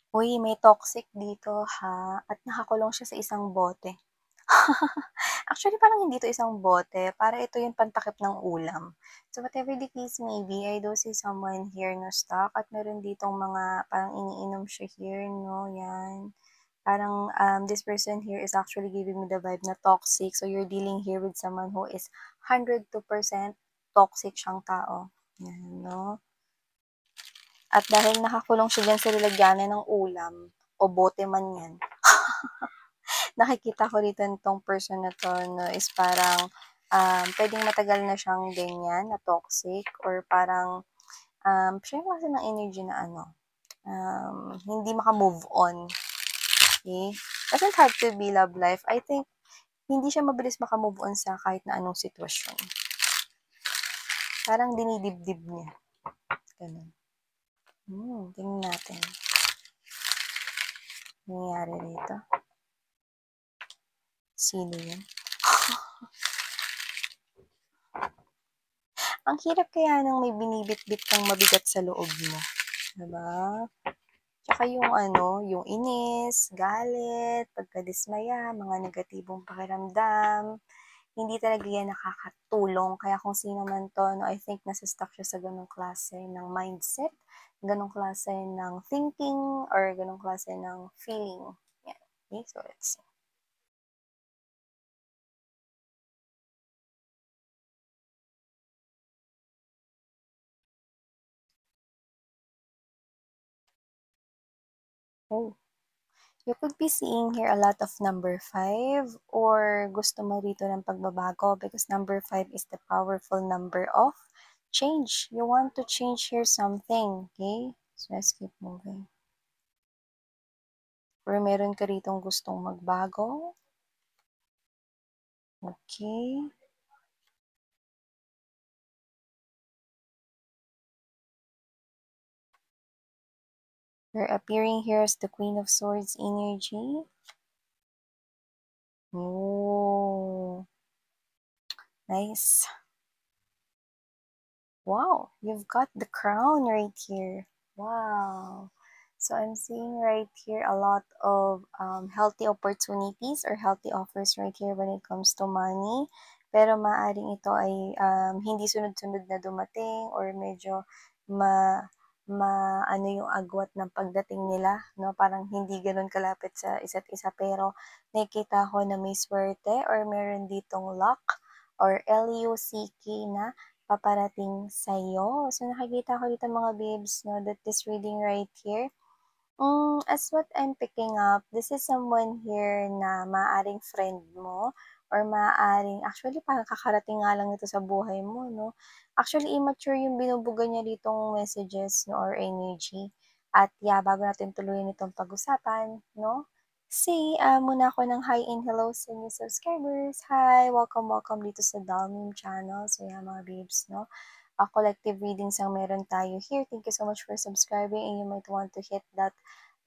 Uy, may toxic dito ha, at nakakulong siya sa isang bote. Actually, parang hindi 'to isang bote, para ito yung pantakip ng ulam. So, whatever the case may be, I do see someone here na stuck at meron ditong mga parang iniinom siya here 'no, 'yan. Parang, this person here is actually giving me the vibe na toxic. So, you're dealing here with someone who is 102% toxic siyang tao, 'yan 'no. At dahil nakakulong siya diyan sa lalagyanan ng ulam o bote man 'yan, nakikita ko rito nitong person na 'to 'no is parang, puwedeng matagal na siyang ganyan na toxic or parang, siya yung klase ng energy na ano, hindi maka-move on, okey? Doesn't have to be love life. I think hindi siya mabilis maka-move on sa kahit na anong sitwasyon. Parang dinidibdib niya, gano'n. Tingnan natin, anong nangyari rito? Sino 'yun? Ang hirap kaya ng may binibitbit kang mabigat sa loob mo, 'di ba? Tsaka yung ano, yung inis, galit, pagkadismaya, mga negatibong pakiramdam, hindi talaga yan nakakatulong. Kaya kung sino man 'to 'no, I think nasa-stuck siya sa gano'ng klase ng mindset, gano'ng klase ng thinking, or gano'ng klase ng feeling, yan. Okay, so let's see. Oh. You could be seeing here a lot of number 5 or gusto mo rito ng pagbabago because number 5 is the powerful number of change. You want to change here something, okay? So let's keep moving. Or meron ka ritong gustong magbago. Okay. You're appearing here as the Queen of Swords energy. Oh, nice. Wow, you've got the crown right here. Wow. So I'm seeing right here a lot of healthy opportunities or healthy offers right here when it comes to money. Pero maaring ito ay hindi sunod-sunod na dumating or medyo ma ano yung agwat ng pagdating nila, no? Parang hindi ganoon kalapit sa isa't isa pero nakikita ko na may swerte or meron ditong luck or luck na paparating sa'yo. So, nakikita ko dito mga babes 'no, that this reading right here, as what I'm picking up, this is someone here na maaaring friend mo or maaaring actually parang kakarating nga lang nito sa buhay mo 'no. Actually immature yung binubuga niya ditong messages 'no or energy. At yeah, bago natin tuluyan itong pag-usapan 'no, say, muna ako ng hi and hello sa new subscribers. Hi! Welcome, welcome dito sa Dalmim channel. So yeah, mga babes 'no, collective readings ang meron tayo here. Thank you so much for subscribing and you might want to hit that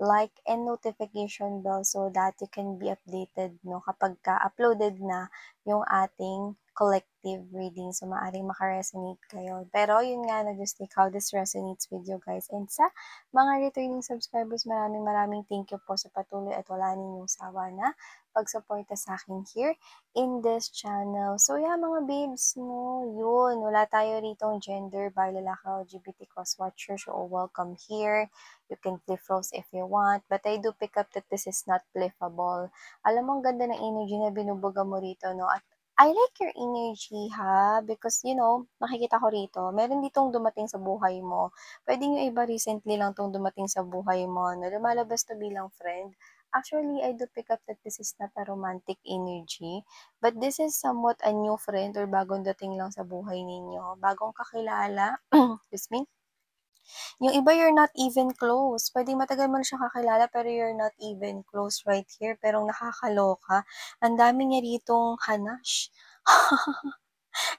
like and notification bell so that you can be updated 'no, kapag ka-uploaded na yung ating collective reading. So, maaaring maka-resonate kayo. Pero yun nga, just take how this resonates with you guys. And sa mga returning subscribers, maraming maraming thank you po sa patuloy at wala ninyong sawa na pagsuporta sa akin here in this channel. So yeah, mga babes, no, yun, wala tayo ritong gender, by lalaki, LGBT cross watchers, so welcome here. You can flip roles if you want, but I do pick up that this is not flippable. Alam mo, ang ganda ng energy na binubuga mo rito, no, at I like your energy ha, because you know, nakikita ko rito, meron ditong dumating sa buhay mo. Pwedeng yung iba recently lang tong dumating sa buhay mo, na lumalabas to bilang friend. Actually, I do pick up that this is not a romantic energy, but this is somewhat a new friend or bagong dating lang sa buhay ninyo, bagong kakilala, excuse me. Yung iba you're not even close, puwedeng matagal mo na siyang kakilala pero you're not even close right here, pero nakakaloka, ang dami niya ritong hanash.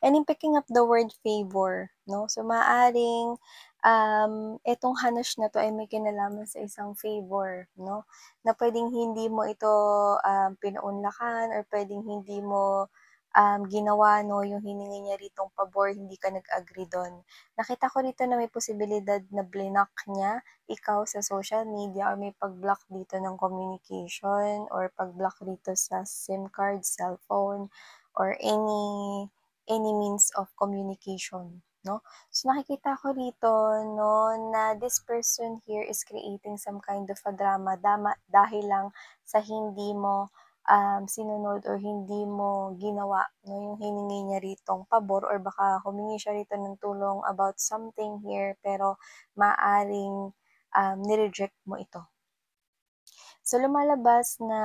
And I'm picking up the word favor 'no, so maaaring, itong hanash na 'to ay may kinalaman sa isang favor 'no, na puwedeng hindi mo ito, pinaunlakan or puwedeng hindi mo, ginawa 'no, yung hiningi niya ritong pabor, hindi ka nag-agree dun. Nakita ko rito na may posibilidad na blinock niya ikaw sa social media or may pag-block dito ng communication or pag-block dito sa SIM card, cellphone, or any means of communication, 'no? So, nakikita ko rito 'no, na this person here is creating some kind of a drama dahil lang sa hindi mo sinunod or hindi mo ginawa 'no, yung hiningi niya ritong pabor or baka humingi siya rito ng tulong about something here pero maaaring, ni-reject mo ito. So, lumalabas na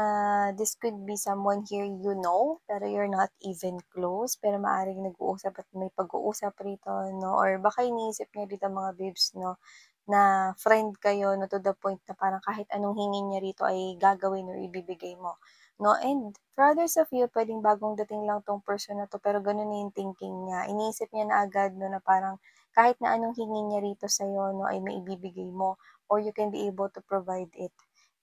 this could be someone here you know, pero you're not even close, pero maaaring nag-uusap at may pag-uusap rito 'no, or baka iniisip niya dito mga babes 'no, na friend kayo 'no, to the point na parang kahit anong hingin niya rito ay gagawin or ibibigay mo 'no. And for others of you, puwedeng bagong dating lang 'tong person na 'to, pero gano'n na yung thinking niya. Iniisip niya na agad 'no, na parang kahit na anong hingin niya rito sa'yo 'no, ay maibibigay mo or you can be able to provide it.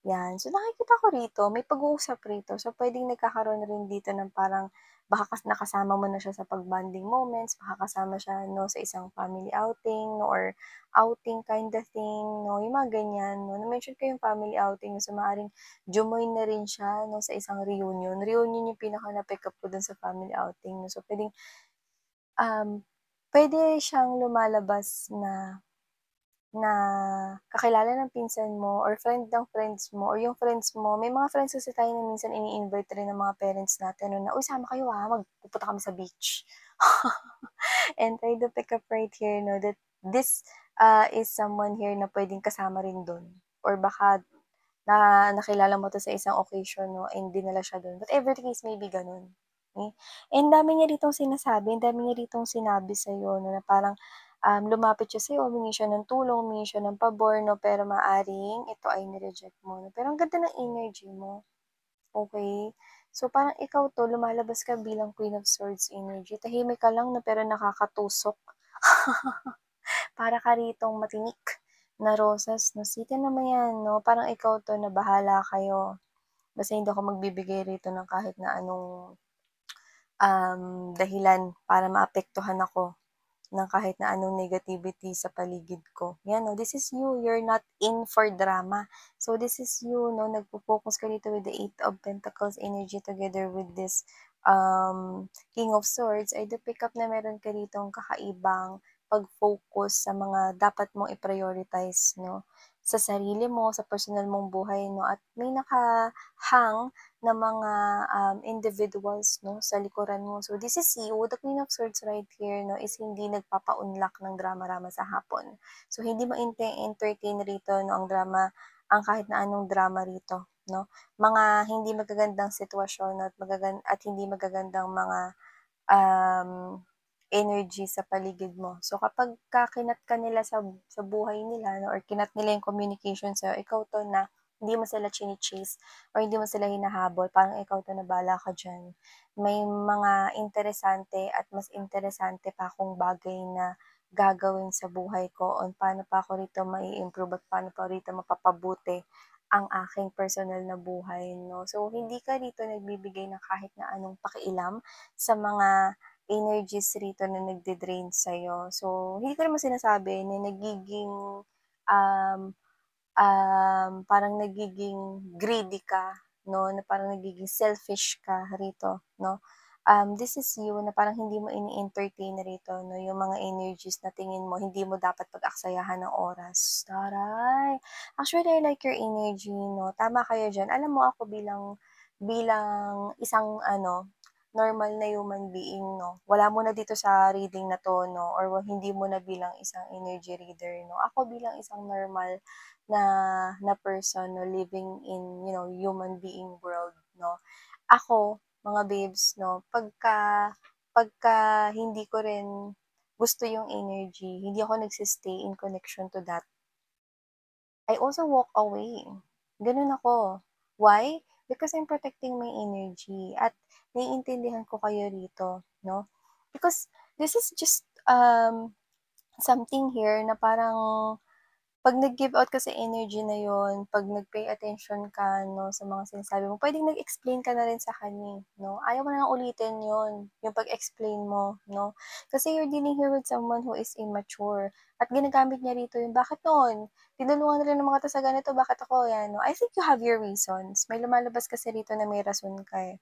'Yan. So, nakikita ko rito may pag-uusap rito. So, puwedeng nagkakaroon rin dito ng parang baka nakasama mo na siya sa pag-bonding moments, baka kasama siya 'no, sa isang family outing 'no, or outing kind of thing 'no, yung mga ganyan 'no. Na-mention ko yung family outing, so maaaring jumoin na rin siya 'no, sa isang reunion. Reunion yung pinaka na-pick up ko dun sa family outing 'no. So, um, puwede siyang lumalabas na na kakilala ng pinsan mo or friend ng friends mo or yung friends mo, may mga friends kasi tayo na minsan ini-invite rin ng mga parents natin 'no, na, "Uy, sama kayo, pupunta kami sa beach." And try to pick up right here 'no, that this, is someone here na puwedeng kasama rin dun or baka nakilala mo 'to sa isang occasion 'no, and dinala siya dun. Whatever the case may be, gano'n. Eh, and dami niya ditong sinasabi, ang dami niya ditong sinabi sa'yo 'no, na parang, lumapit siya sa'yo, humingi siya ng tulong, humingi siya ng pabor 'no, pero maaring ito ay ni-reject mo 'no. Pero ang ganda ng energy mo, okey? So, parang ikaw 'to, lumalabas ka bilang Queen of Swords energy. Tahimik ka lang 'no, pero nakakatusok. Para ka ritong matinik na rosas 'no, sitin mo 'yan 'no, parang ikaw 'to na bahala kayo. Basta hindi ako magbibigay rito ng kahit na anong, dahilan para maapektuhan ako ng kahit na anong negativity sa paligid ko. 'Yan 'no, this is you, you're not in for drama. So this is you 'no, nagfo-focus ka dito with the Eight of Pentacles energy together with this, King of Swords. I do pick up na meron ka ditong kakaibang pag-focus sa mga dapat mong i-prioritize 'no, sa sarili mo, sa personal mong buhay 'no, at may nakahang na mga, individuals 'no, sa likuran mo. So this is you, the Queen of Swords right here 'no, is hindi nagpapaunlak ng drama-rama sa hapon. So hindi mo entertain rito 'no, ang kahit na anong drama rito 'no. Mga hindi magagandang sitwasyon at hindi magagandang mga, um, energy sa paligid mo. So kapagka kinat ka nila sa buhay nila 'no, or kinat nila yung communication sa'yo, ikaw 'to na hindi mo sila chine-chase or hindi mo sila hinahabol, parang ikaw 'to na bahala ka diyan. May mga interesante at mas interesante pa akong bagay na gagawin sa buhay ko on paano pa ako rito mai-improve at paano pa rito mapapabuti ang aking personal na buhay 'no. So hindi ka rito nagbibigay ng kahit na anong pakialam sa mga energies rito na nagde-drain sa'yo. So, hindi ko naman sinasabi na um, parang nagiging greedy ka 'no, na parang nagiging selfish ka rito 'no. This is you na parang hindi mo ini-entertain rito 'no, yung mga energies na tingin mo hindi mo dapat pag-aksayahan ng oras. Taray! Actually, I like your energy 'no, tama kayo diyan. Alam mo ako bilang bilang isang ano, normal na human being 'no, wala muna dito sa reading na 'to 'no, or hindi mo na bilang isang energy reader 'no. Ako bilang isang normal na na person 'no, living in, human being world 'no. Ako, mga babes 'no, pagka hindi ko rin gusto yung energy, hindi ako in connection to that, I also walk away. Gano'n ako. Why? Because I'm protecting my energy at naiintindihan ko kayo rito 'no. Because this is just, something here na parang 'pag nag-give out ka sa energy na yon, 'pag nag-pay attention ka 'no, sa mga sinasabi mo, puwedeng nag-explain ka na rin sa kanya, 'no? Ayaw mo na ngang ulitin yon, yung pag-explain mo 'no? Kasi you're dealing here with someone who is immature at ginagamit niya rito yung, "Bakit noon? Tinulungan na rin ng mga 'to sa ganito, bakit ako?" 'Yan 'no. I think you have your reasons. May lumalabas kasi rito na may rason ka, eh.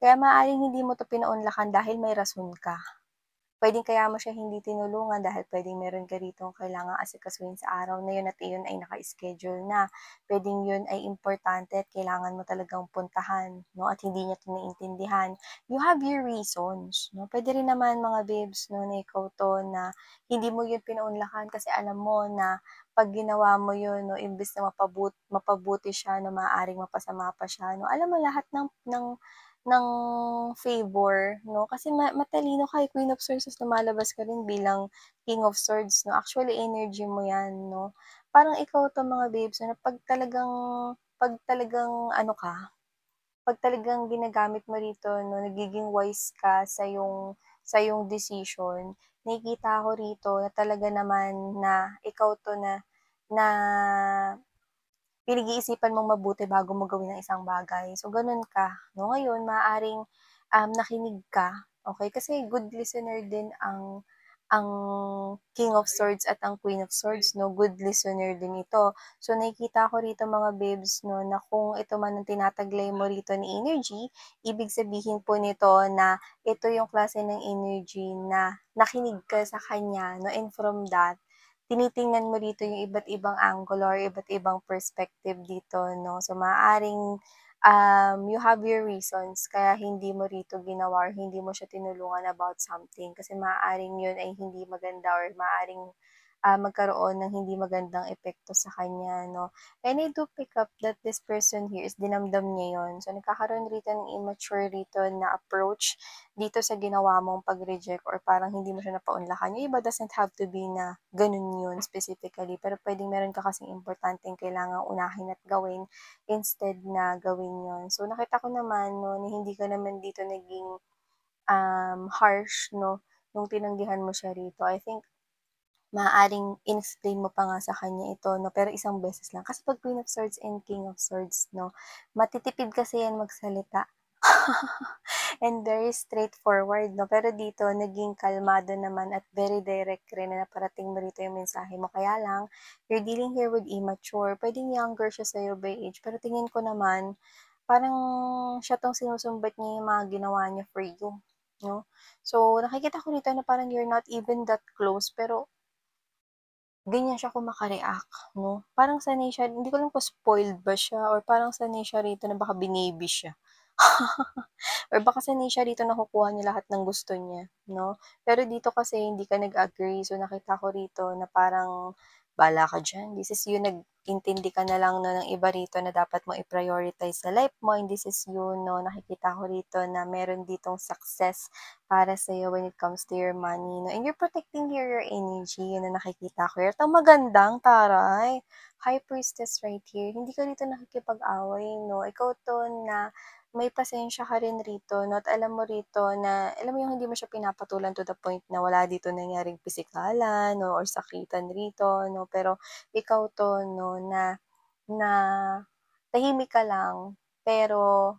Kaya maaaring hindi mo 'to pinaunlakan dahil may rason ka. Puwedeng kaya mo siya hindi tinulungan dahil puwedeng meron ka ritong kailangang asikasuhin sa araw na yun at iyon ay naka-schedule na. Puwedeng yun ay importante at kailangan mo talagang puntahan 'no, at hindi niya 'to naiintindihan. You have your reasons 'no. Puwede rin naman mga babes 'no, na ikaw 'to na hindi mo yun pinaunlakan kasi alam mo na 'pag ginawa mo yun 'no, imbes na mapabuti siya 'no, maaaring mapasama pa siya 'no. Alam mo lahat ng favor 'no, kasi matalino ka, eh, Queen of Swords ta's lumalabas ka rin bilang King of Swords 'no. Actually energy mo 'yan 'no. Parang ikaw 'to mga babes na 'pag talagang ano ka, 'pag talagang ginagamit mo rito 'no, nagiging wise ka sa iyong decision, nakikita ko rito na talaga naman na ikaw 'to na na pinag-iisipan mong mabuti bago mo gawin ang isang bagay. So, gano'n ka 'no. Ngayon maaaring, nakinig ka, okey? Kasi good listener din ang King of Swords at ang Queen of Swords 'no, good listener din ito. So, nakikita ko rito mga babes 'no, na kung ito man ang tinataglay mo rito na energy, ibig sabihin po nito na ito yung klase ng energy na nakinig ka sa kanya 'no, and from that tinitingnan mo dito yung iba't ibang angle or iba't ibang perspective dito 'no. So, maaaring, you have your reasons kaya hindi mo rito ginawa or hindi mo siya tinulungan about something kasi maaaring yun ay hindi maganda or maaaring magkaroon ng hindi magandang epekto sa kanya 'no. And I do pick up that this person here is dinamdam niya yun. So, nagkakaroon rito ng immature rito na approach dito sa ginawa mong pag-reject or parang hindi mo siya napaunlakan. Yung iba doesn't have to be na ganun yun specifically, pero puwedeng meron ka kasing importanteng kailangang unahin at gawin instead na gawin yun. So, nakita ko naman 'no, na hindi ka naman dito naging, harsh 'no, nung tinanggihan mo siya rito. I think maaaring in-explain mo pa nga sa kanya ito 'no, pero isang beses lang. Kasi 'pag Queen of Swords and King of Swords 'no, matitipid kasi 'yan magsalita. And very straightforward 'no, pero dito naging kalmado naman at very direct rin na naparating mo rito yung mensahe mo. Kaya lang, you're dealing here with immature. Puwedeng younger siya sa'yo by age, pero tingin ko naman parang siya 'tong sinusumbat niya yung mga ginawa niya for you 'no. So, nakikita ko rito na parang you're not even that close pero ganyan siya kung maka-react 'no. Parang sanay siya, hindi ko alam kung spoiled ba siya or parang sanay siya rito na baka binibi siya. Or baka sanay siya rito nakukuha niya lahat ng gusto niya 'no. Pero dito kasi hindi ka nag-agree, so nakita ko rito na parang, "Bahala ka diyan, this is you." Nag-intindi ka na lang 'no ng iba rito na dapat mo i-prioritize sa life mo and this is you 'no. Nakikita ko rito na meron ditong success para sa'yo when it comes to your money 'no, and you're protecting your energy, yun ang nakikita ko. Ito magandang taray, High Priestess right here. Hindi ka rito nakikipag-away 'no. Ikaw 'to na may pasensya ka rin rito 'no, at alam mo rito na alam mo yung hindi mo siya pinapatulan to the point na wala dito nangyaring pisikalan 'no or sakitan rito 'no. Pero ikaw 'to 'no na na tahimik ka lang pero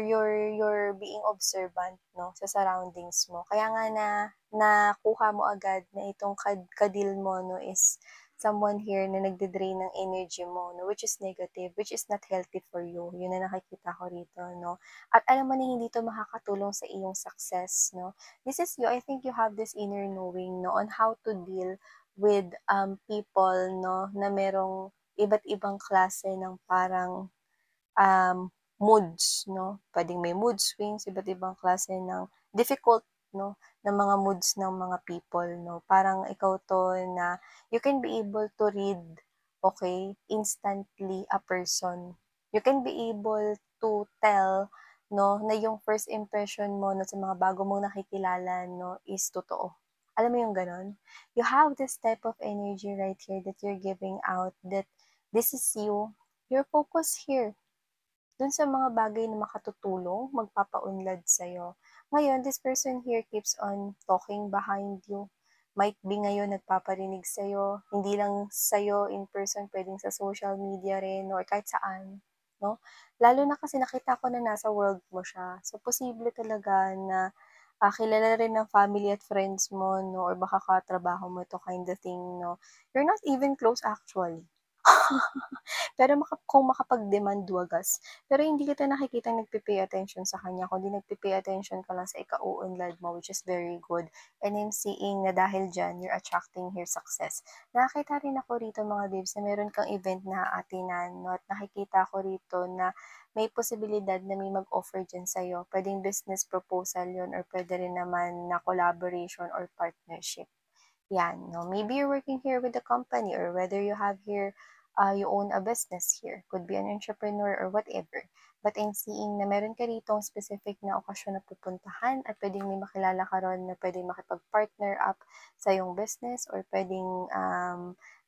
you're being observant 'no, sa surroundings mo. Kaya nga na nakuha mo agad na itong ka-deal mo 'no is someone here na nagde-drain ng energy mo 'no, which is negative, which is not healthy for you. Yun ang nakikita ko rito 'no. At alam mo na hindi 'to makakatulong sa iyong success 'no. This is you, I think you have this inner knowing 'no, on how to deal with, people 'no, na merong iba't ibang klase ng parang moods 'no, puwedeng may mood swings, iba't ibang klase ng difficult 'no, na mga moods ng mga people 'no. Parang ikaw 'to na you can be able to read, okay, instantly a person. You can be able to tell 'no, na yung first impression mo 'no, sa mga bago mong nakikilala 'no, is totoo. Alam mo yung gano'n? You have this type of energy right here that you're giving out that this is you, your focus here dun sa mga bagay na makatutulong, magpapaunlad sa'yo. Ngayon, this person here keeps on talking behind you might be ngayon nagpaparinig sa'yo, hindi lang sa'yo in person, puwedeng sa social media rin or kahit saan, 'no? Lalo na kasi nakita ko na nasa world mo siya. So, posible talaga na, kilala rin ng family at friends mo 'no or baka katrabaho mo 'to kind of thing 'no. You're not even close actually. Pero kung makapag-demand wagas. Pero hindi kita nakikitang nagpe-pay attention sa kanya kundi nagpe-pay attention ka lang sa ikauunlad mo, which is very good. And I'm seeing na dahil diyan you're attracting here success. Nakakita rin ako rito mga babes na meron kang event na aatinan 'no at nakikita ko rito na may posibilidad na may mag-offer diyan sa'yo. Puwedeng business proposal 'yun or puwede rin naman na collaboration or partnership. 'Yan 'no. Maybe you're working here with the company or whether you have here, you own a business here, could be an entrepreneur or whatever. But I'm seeing na meron ka ditong specific na okasyon na pupuntahan at puwedeng may makilala ka ron na puwedeng makipag-partner up sa iyong business or puwedeng,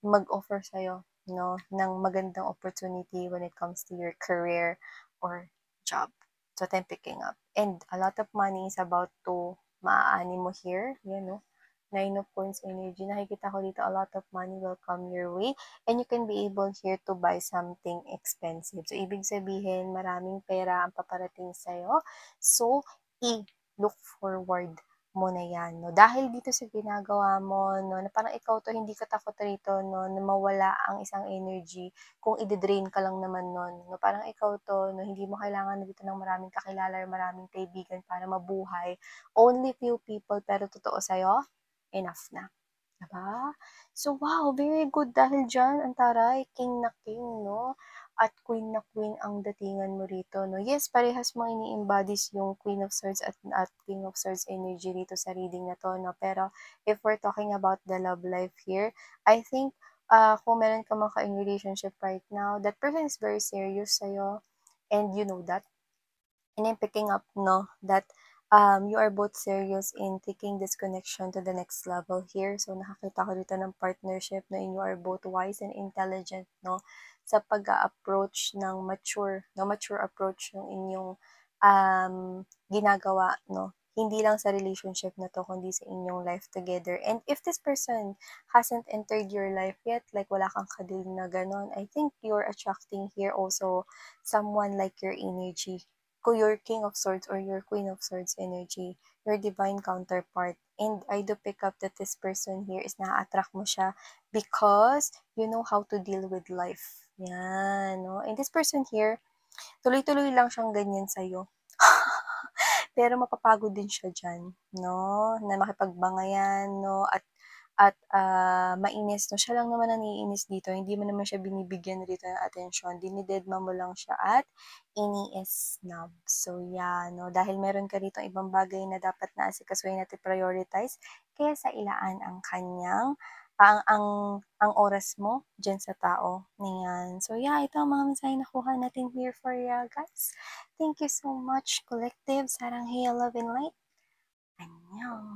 mag-offer sa'yo 'no, ng magandang opportunity when it comes to your career or job. So, what I'm picking up. And a lot of money is about to maaani mo here, 'yan 'no. Nine of Coins energy, nakikita ko dito a lot of money will come your way and you can be able here to buy something expensive. So, ibig sabihin, maraming pera ang paparating sa'yo. So, i-look forward mo na yan. No? Dahil dito sa ginagawa mo, no, na parang ikaw to, hindi ka takot rito, no, na mawala ang isang energy kung i-drain ka lang naman nun. No? Parang ikaw to, no, hindi mo kailangan dito ng maraming kakilala or maraming kaibigan para mabuhay. Only few people, pero totoo sa'yo, enough na, 'di ba? So, wow, very good dahil diyan ang taray king na king 'no, at queen na queen ang datingan mo rito 'no. Yes, parehas mo ini-embodies yung Queen of Swords at King of Swords energy dito sa reading na 'to 'no. Pero if we're talking about the love life here, I think, kung meron ka man ka-in relationship right now, that person is very serious sa'yo and you know that. And I'm picking up, no, that you are both serious in taking this connection to the next level here. So, nakakita ko dito ng partnership na you are both wise and intelligent, no, sa pag-approach ng mature, no, mature approach ng inyong ginagawa, no, hindi lang sa relationship na to, kundi sa inyong life together. And if this person hasn't entered your life yet, like wala kang kadil na ganon, I think you're attracting here also someone like your energy, your King of Swords or your Queen of Swords energy, your divine counterpart. And I do pick up that this person here is na-attract mo siya because you know how to deal with life. Yan, no? And this person here, tuloy-tuloy lang siyang ganyan sa'yo. Pero mapapagod din siya diyan, 'no, na makipagbangayan 'no, at mainis 'no. Siya lang naman ang naiinis dito, hindi mo naman siya binibigyan rito ng atensyon, dinidedma mo lang siya at ini-snub. So, yeah 'no, dahil meron ka ritong ibang bagay na dapat na asikasuhin at i-prioritize, kaya sa ilaan ang kanyang ang oras mo diyan sa tao na So, yeah, ito ang mga mensaheng nakuha natin here for ya guys. Thank you so much, Collective. Sarang Hey, Love and Light. 안녕.